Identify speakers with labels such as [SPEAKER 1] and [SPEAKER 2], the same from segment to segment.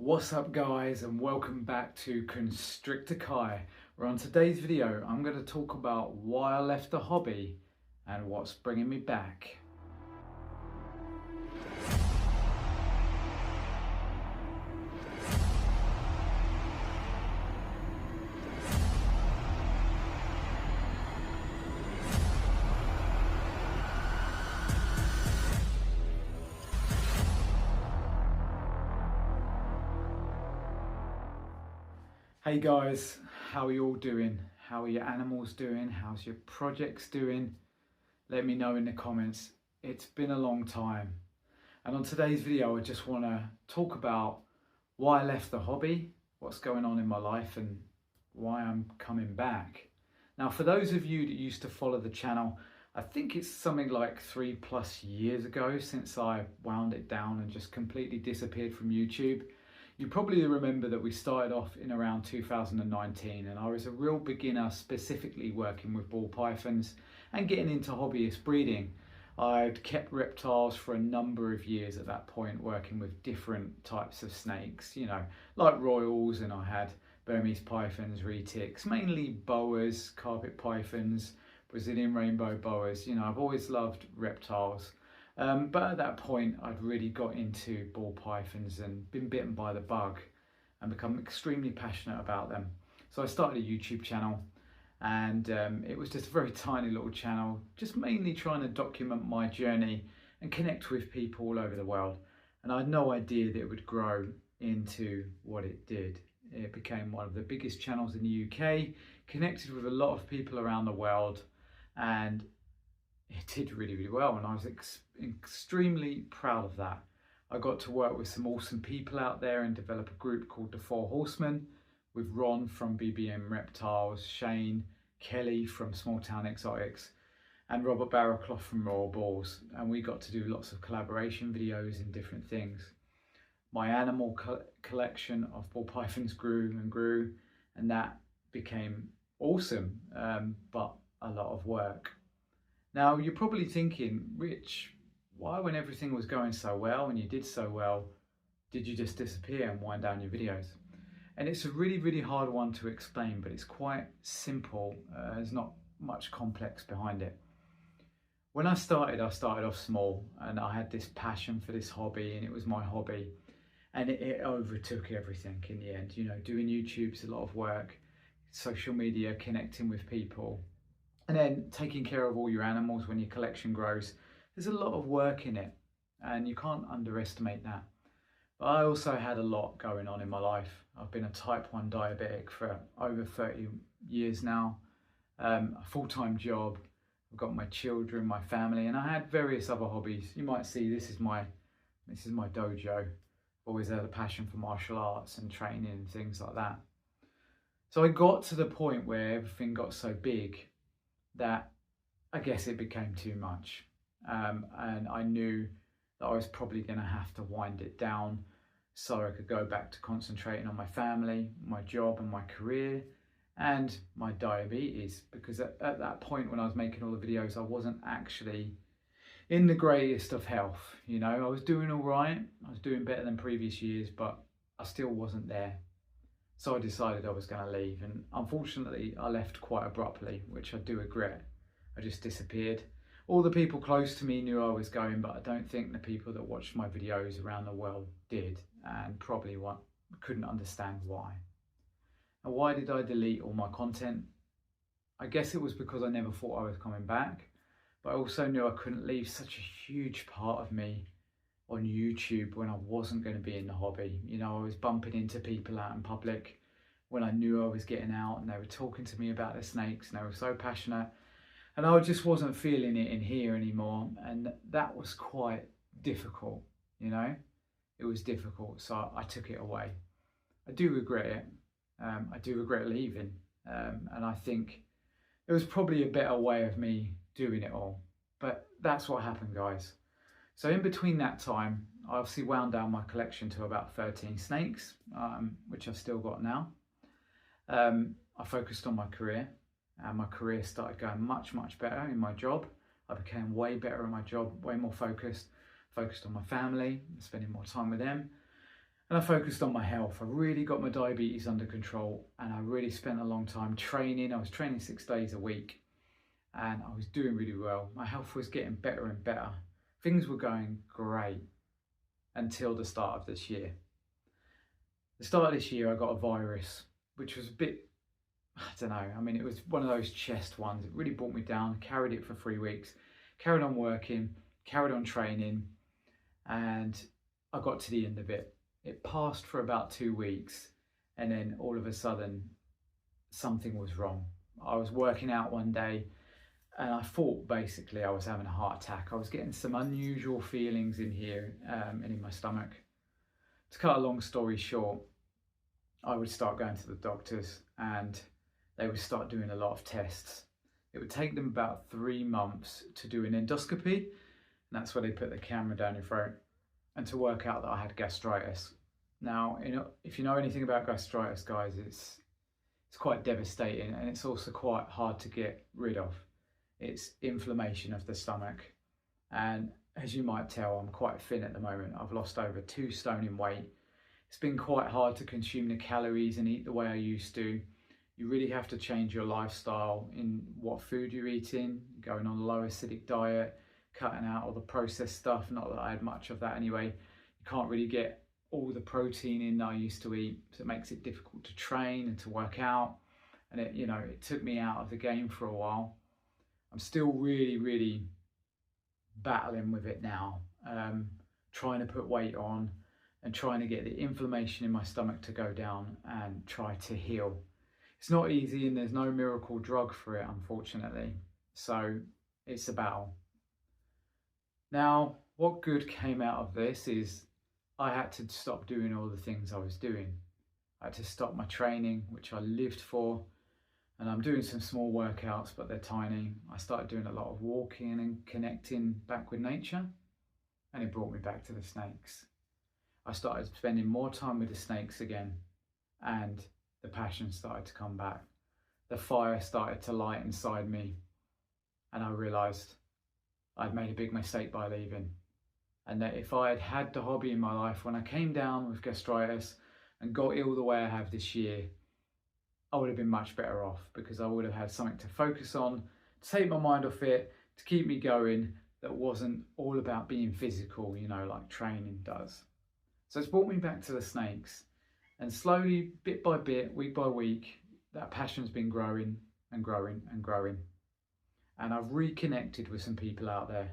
[SPEAKER 1] What's up guys, and welcome back to Constrictor Kai, where on today's video I'm going to talk about why I left the hobby and what's bringing me back. Hey guys, how are you all doing? How are your animals doing? How's your projects doing? Let me know in the comments. It's been a long time. And on today's video, I just want to talk about why I left the hobby, what's going on in my life, and why I'm coming back. Now, for those of you that used to follow the channel, I think it's something like 3+ years ago since I wound it down and just completely disappeared from YouTube. You probably remember that we started off in around 2019, and I was a real beginner, specifically working with ball pythons and getting into hobbyist breeding. I'd kept reptiles for a number of years at that point, working with different types of snakes, like royals, and I had Burmese pythons, retics, mainly boas, carpet pythons, Brazilian rainbow boas. I've always loved reptiles. But at that point, I'd really got into ball pythons and been bitten by the bug and become extremely passionate about them. So I started a YouTube channel, and it was just a very tiny little channel, just mainly trying to document my journey and connect with people all over the world. And I had no idea that it would grow into what it did. It became one of the biggest channels in the UK, connected with a lot of people around the world, and it did really well, and I was extremely proud of that. I got to work with some awesome people out there and develop a group called the Four Horsemen, with Ron from BBM Reptiles, Shane, Kelly from Small Town Exotics, and Robert Barrowclough from Royal Balls, and we got to do lots of collaboration videos and different things. My animal collection of ball pythons grew and grew, and that became awesome, but a lot of work. Now, you're probably thinking, Rich, why, when everything was going so well and you did so well, did you just disappear and wind down your videos? And it's a really hard one to explain, but it's quite simple. There's not much complex behind it. When I started off small, and I had this passion for this hobby, and it was my hobby, and it overtook everything in the end. Doing YouTube's a lot of work, social media, connecting with people, and then taking care of all your animals when your collection grows. There's a lot of work in it, and you can't underestimate that. But I also had a lot going on in my life. I've been a type 1 diabetic for over 30 years now, a full-time job. I've got my children, my family, and I had various other hobbies. You might see this is my dojo. I've always had a passion for martial arts and training and things like that. So I got to the point where everything got so big that I guess it became too much, and I knew that I was probably going to have to wind it down so I could go back to concentrating on my family, my job and my career, and my diabetes, because at that point when I was making all the videos, I wasn't actually in the greatest of health. I was doing all right, I was doing better than previous years, but I still wasn't there. So I decided I was going to leave, and unfortunately I left quite abruptly, which I do regret. I just disappeared. All the people close to me knew I was going, but I don't think the people that watched my videos around the world did, and probably couldn't understand why. And why did I delete all my content? I guess it was because I never thought I was coming back, but I also knew I couldn't leave such a huge part of me on YouTube when I wasn't going to be in the hobby. I was bumping into people out in public when I knew I was getting out, and they were talking to me about their snakes, and they were so passionate, and I just wasn't feeling it in here anymore, and that was quite difficult. It was difficult, so I took it away. I do regret it. I do regret leaving, and I think there was probably a better way of me doing it all, but that's what happened, guys. So in between that time, I obviously wound down my collection to about 13 snakes, which I've still got now. I focused on my career, and my career started going much better in my job. I became way better in my job, way more focused on my family, spending more time with them. And I focused on my health. I really got my diabetes under control, and I really spent a long time training. I was training 6 days a week, and I was doing really well. My health was getting better and better. Things were going great until the start of this year. The start of this year, I got a virus, which was a bit, I don't know. I mean, it was one of those chest ones. It really brought me down. Carried it for 3 weeks, carried on working, carried on training, and I got to the end of it. It passed for about 2 weeks, and then all of a sudden, something was wrong. I was working out one day, and I thought basically I was having a heart attack. I was getting some unusual feelings in here and in my stomach. To cut a long story short, I would start going to the doctors, and they would start doing a lot of tests. It would take them about 3 months to do an endoscopy, and that's where they put the camera down your throat, and to work out that I had gastritis. Now, if you know anything about gastritis, guys, it's quite devastating, and it's also quite hard to get rid of. It's inflammation of the stomach, and as you might tell, I'm quite thin at the moment. I've lost over 2 stone in weight. It's been quite hard to consume the calories and eat the way I used to. You really have to change your lifestyle in what food you're eating, going on a low acidic diet, cutting out all the processed stuff. Not that I had much of that anyway. You can't really get all the protein in that I used to eat, so it makes it difficult to train and to work out. And it took me out of the game for a while. I'm still really battling with it now, trying to put weight on and trying to get the inflammation in my stomach to go down and try to heal. It's not easy, and there's no miracle drug for it, unfortunately. So it's a battle. Now, what good came out of this is I had to stop doing all the things I was doing. I had to stop my training, which I lived for, and I'm doing some small workouts, but they're tiny. I started doing a lot of walking and connecting back with nature, and it brought me back to the snakes. I started spending more time with the snakes again, and the passion started to come back. The fire started to light inside me, and I realised I'd made a big mistake by leaving, and that if I had had the hobby in my life when I came down with gastritis and got ill the way I have this year, I would have been much better off, because I would have had something to focus on, to take my mind off it, to keep me going, that wasn't all about being physical, like training does. So it's brought me back to the snakes, and slowly, bit by bit, week by week, that passion's been growing and growing and growing. And I've reconnected with some people out there.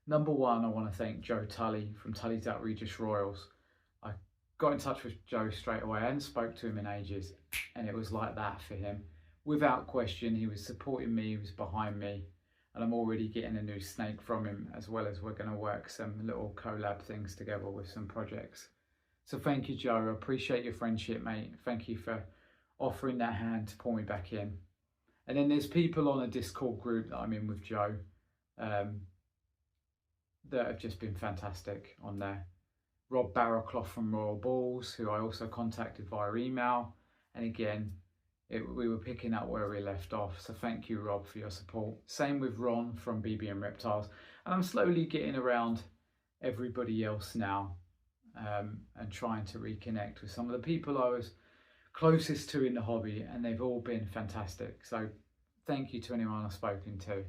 [SPEAKER 1] Number one, I want to thank Joe Tully from Tully's Outrageous Royals. I got in touch with Joe straight away. I hadn't spoke to him in ages, and it was like that for him. Without question, he was supporting me, he was behind me, and I'm already getting a new snake from him, as well as we're going to work some little collab things together with some projects. So thank you, Joe. I appreciate your friendship, mate. Thank you for offering that hand to pull me back in. And then there's people on a Discord group that I'm in with Joe that have just been fantastic on there. Rob Barrowclough from Royal Balls, who I also contacted via email. And again, we were picking up where we left off. So thank you, Rob, for your support. Same with Ron from BB&M Reptiles. And I'm slowly getting around everybody else now and trying to reconnect with some of the people I was closest to in the hobby, and they've all been fantastic. So thank you to anyone I've spoken to.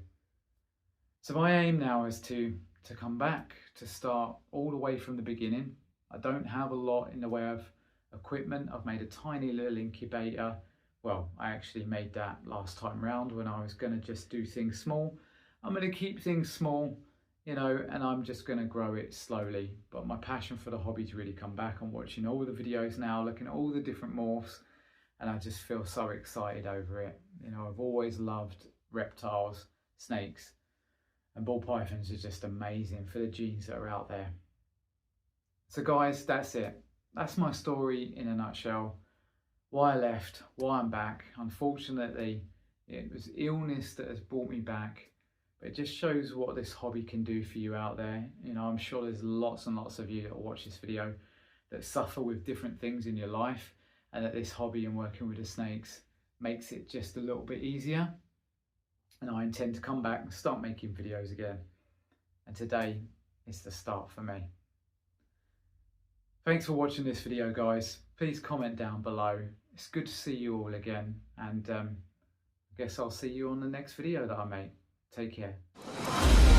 [SPEAKER 1] So my aim now is to come back, to start all the way from the beginning. I don't have a lot in the way of equipment. I've made a tiny little incubator. Well, I actually made that last time round when I was going to just do things small. I'm going to keep things small, and I'm just going to grow it slowly. But my passion for the hobby's really come back. I'm watching all the videos now, looking at all the different morphs, and I just feel so excited over it. I've always loved reptiles, snakes, and ball pythons are just amazing for the genes that are out there. So guys, that's it. That's my story in a nutshell. Why I left, why I'm back. Unfortunately, it was illness that has brought me back. But it just shows what this hobby can do for you out there. I'm sure there's lots and lots of you that watch this video that suffer with different things in your life, and that this hobby and working with the snakes makes it just a little bit easier. And I intend to come back and start making videos again. And today is the start for me. Thanks for watching this video, guys. Please comment down below. It's good to see you all again, and I guess I'll see you on the next video that I make. Take care.